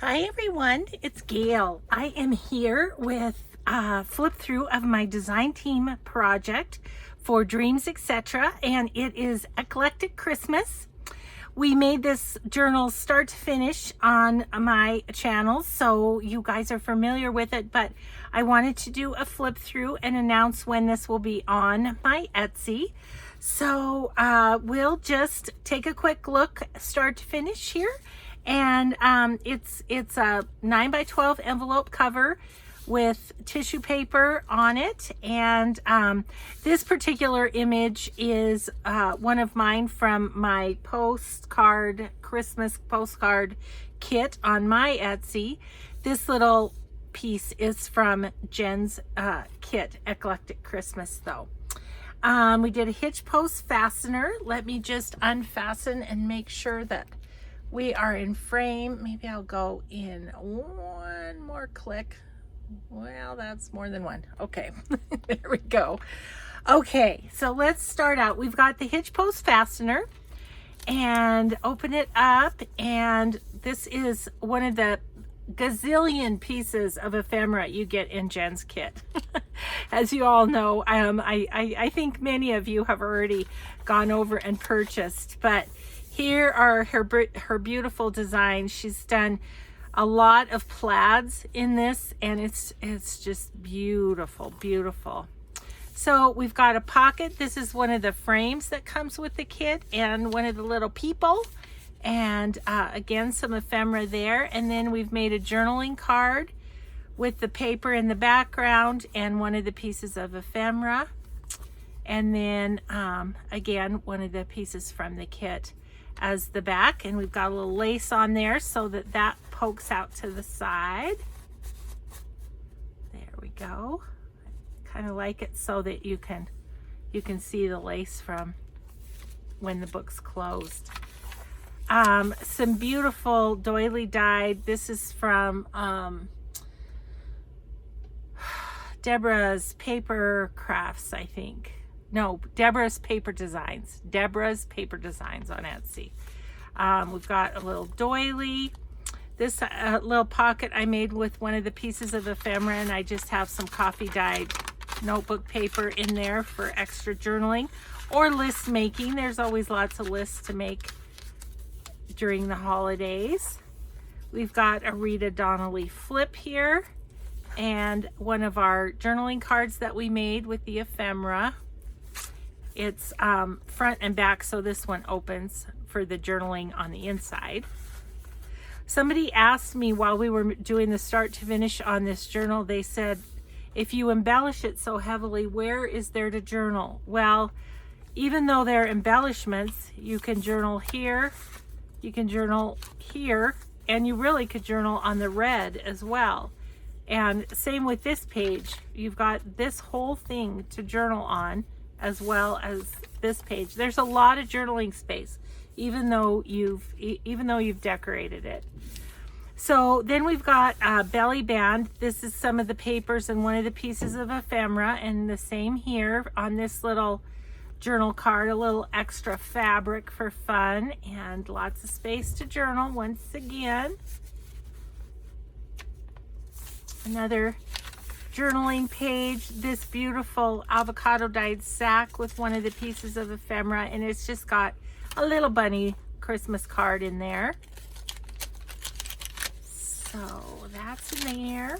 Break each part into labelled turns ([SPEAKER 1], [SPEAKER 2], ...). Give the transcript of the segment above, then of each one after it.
[SPEAKER 1] Hi everyone, it's Gayle. I am here with a flip through of my design team project for Dreams, etc. And it is Eclectic Christmas. We made this journal start to finish on my channel, so you guys are familiar with it, but I wanted to do a flip through and announce when this will be on my Etsy. So we'll just take a quick look start to finish here. And it's a 9x12 envelope cover with tissue paper on it. And this particular image is one of mine from my Christmas postcard kit on my Etsy. This little piece is from Jen's kit, Eclectic Christmas though. We did a hitch post fastener. Let me just unfasten and make sure that we are in frame. Maybe I'll go in one more click. Well, that's more than one. Okay, there we go. Okay, so let's start out. We've got the hitch post fastener and open it up. And this is one of the gazillion pieces of ephemera you get in Jen's kit. As you all know, I think many of you have already gone over and purchased, but here are her beautiful designs. She's done a lot of plaids in this, and it's just beautiful, beautiful. So we've got a pocket. This is one of the frames that comes with the kit, and one of the little people. And again, some ephemera there. And then we've made a journaling card with the paper in the background and one of the pieces of ephemera. And then again, one of the pieces from the kit as the back, and we've got a little lace on there so that that pokes out to the side. There we go. Kind of like it so that you can see the lace from when the book's closed. Some beautiful doily dyed. This is from Deborah's Paper Crafts, I think. No, Deborah's Paper Designs. Deborah's Paper Designs on Etsy. We've got a little doily. This little pocket I made with one of the pieces of ephemera, and I just have some coffee dyed notebook paper in there for extra journaling or list making. There's always lots of lists to make during the holidays. We've got a Rita Donnelly flip here, and one of our journaling cards that we made with the ephemera. It's front and back, so this one opens for the journaling on the inside. Somebody asked me while we were doing the start to finish on this journal, they said, if you embellish it so heavily, where is there to journal? Well, even though they're embellishments, you can journal here, you can journal here, and you really could journal on the red as well. And same with this page. You've got this whole thing to journal on, as well as this page. There's a lot of journaling space, even though you've decorated it. So then we've got a belly band. This is some of the papers and one of the pieces of ephemera, and the same here on this little journal card, a little extra fabric for fun, and lots of space to journal once again. Another journaling page, this beautiful avocado dyed sack with one of the pieces of ephemera, and it's just got a little bunny Christmas card in there. So that's in there.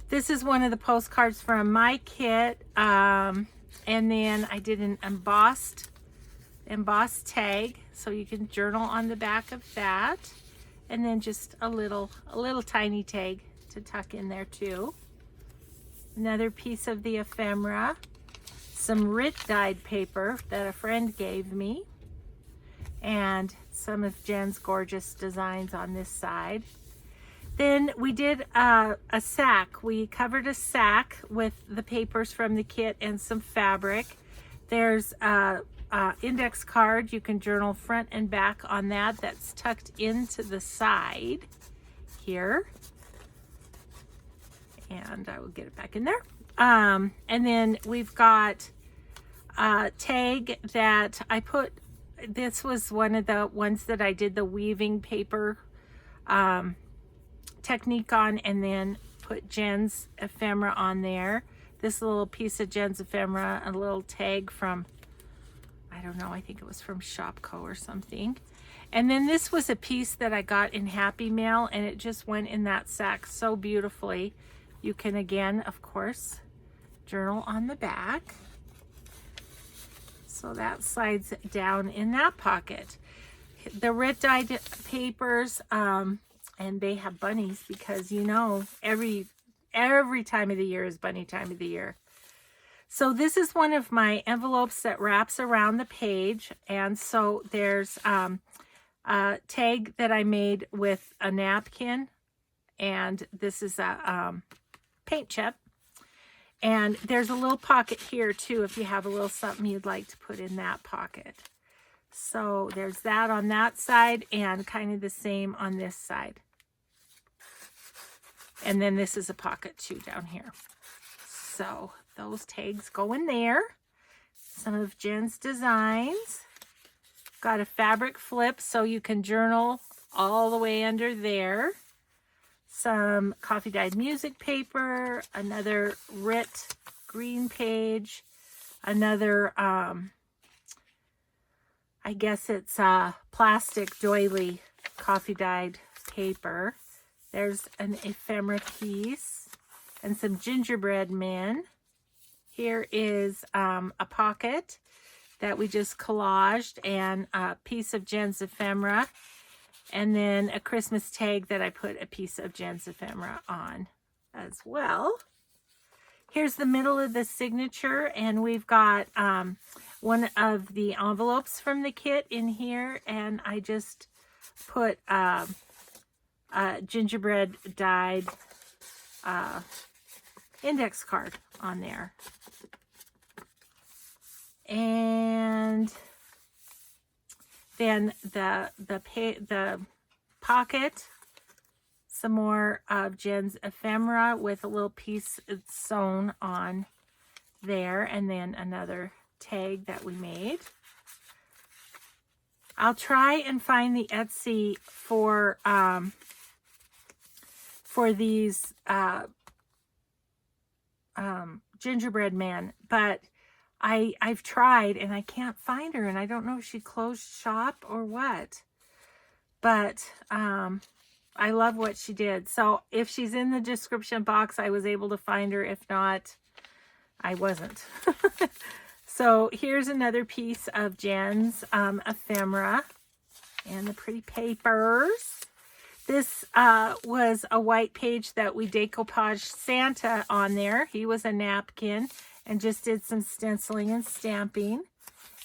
[SPEAKER 1] This is one of the postcards from my kit, and then I did an embossed tag, so you can journal on the back of that, and then just a little tiny tag to tuck in there too. Another piece of the ephemera, some Rit dyed paper that a friend gave me, and some of Jen's gorgeous designs on this side. Then we did a sack. We covered a sack with the papers from the kit and some fabric. There's a index card. You can journal front and back on that. That's tucked into the side here. And I will get it back in there. And then we've got a tag that I put, this was one of the ones that I did the weaving paper technique on, and then put Jen's ephemera on there. This little piece of Jen's ephemera, a little tag from, I don't know, I think it was from Shopko or something. And then this was a piece that I got in Happy Mail, and it just went in that sack so beautifully. You can, again, of course, journal on the back. So that slides down in that pocket. The Rit dyed papers, and they have bunnies because, you know, every time of the year is bunny time of the year. So this is one of my envelopes that wraps around the page. And so there's a tag that I made with a napkin. And this is a paint chip. And there's a little pocket here too if you have a little something you'd like to put in that pocket. So there's that on that side and kind of the same on this side. And then this is a pocket too down here. So those tags go in there. Some of Jen's designs. Got a fabric flip so you can journal all the way under there. Some coffee dyed music paper. Another Rit green page. Another, I guess it's plastic doily coffee dyed paper. There's an ephemera piece and some gingerbread men. Here is a pocket that we just collaged and a piece of Jen's ephemera, and then a Christmas tag that I put a piece of Jen's ephemera on as well. Here's the middle of the signature, and we've got one of the envelopes from the kit in here, and I just put a gingerbread dyed index card on there. And then the pocket, some more of Jen's ephemera with a little piece sewn on there, and then another tag that we made. I'll try and find the Etsy for these gingerbread man, but I've tried and I can't find her, and I don't know if she closed shop or what, but I love what she did. So if she's in the description box, I was able to find her. If not, I wasn't. So here's another piece of Jen's ephemera and the pretty papers. This was a white page that we decoupaged Santa on there. He was a napkin and just did some stenciling and stamping.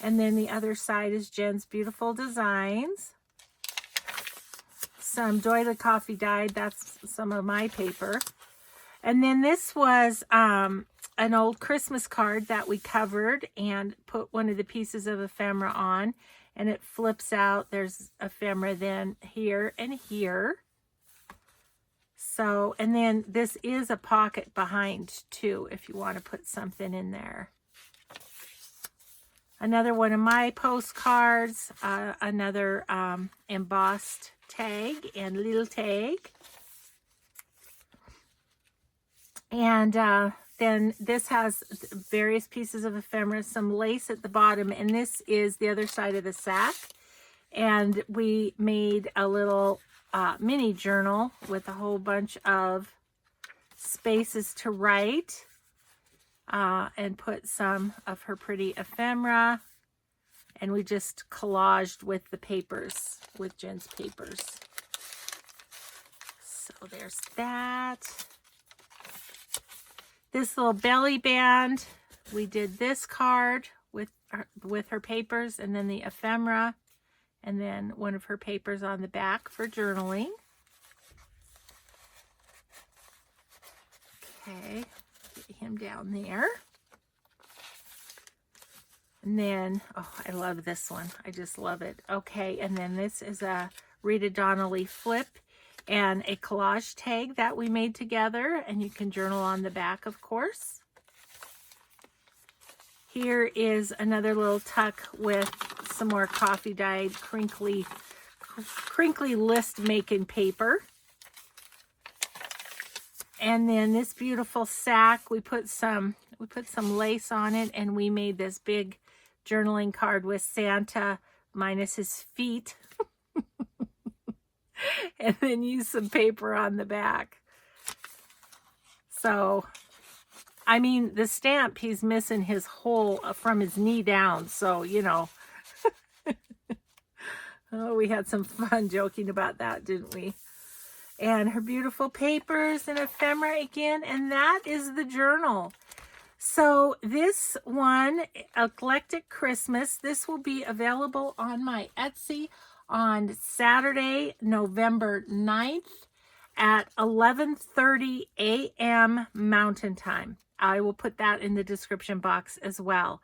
[SPEAKER 1] And then the other side is Jen's beautiful designs. Some doily coffee dyed, that's some of my paper. And then this was an old Christmas card that we covered and put one of the pieces of ephemera on, and it flips out. There's ephemera then here and here. So, and then this is a pocket behind too, if you want to put something in there. Another one of my postcards, another embossed tag and little tag. And then this has various pieces of ephemera, some lace at the bottom, and this is the other side of the sack. And we made a little mini journal with a whole bunch of spaces to write, and put some of her pretty ephemera, and we just collaged with the papers, with Jen's papers. So there's that. This little belly band, we did this card with her papers, and then the ephemera, and then one of her papers on the back for journaling. Okay, get him down there. And then, oh, I love this one. I just love it. Okay, and then this is a Rita Donnelly flip and a collage tag that we made together, and you can journal on the back, of course. Here is another little tuck with some more coffee dyed crinkly list making paper. And then this beautiful sack, we put some lace on it, and we made this big journaling card with Santa minus his feet. And then use some paper on the back. So, I mean, the stamp, he's missing his whole from his knee down. So, you know, oh, we had some fun joking about that, didn't we? And her beautiful papers and ephemera again. And that is the journal. So this one, Eclectic Christmas, this will be available on my Etsy on Saturday, November 9th at 11:30 a.m. Mountain Time. I will put that in the description box as well.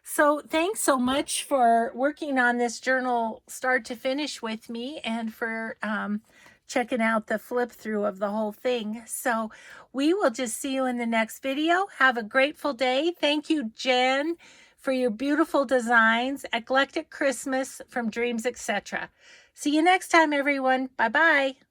[SPEAKER 1] So thanks so much for working on this journal start to finish with me, and for checking out the flip through of the whole thing. So we will just see you in the next video. Have a grateful day. Thank you, Jen, for your beautiful designs. Eclectic Christmas from Dreams, Etc. See you next time, everyone. Bye-bye.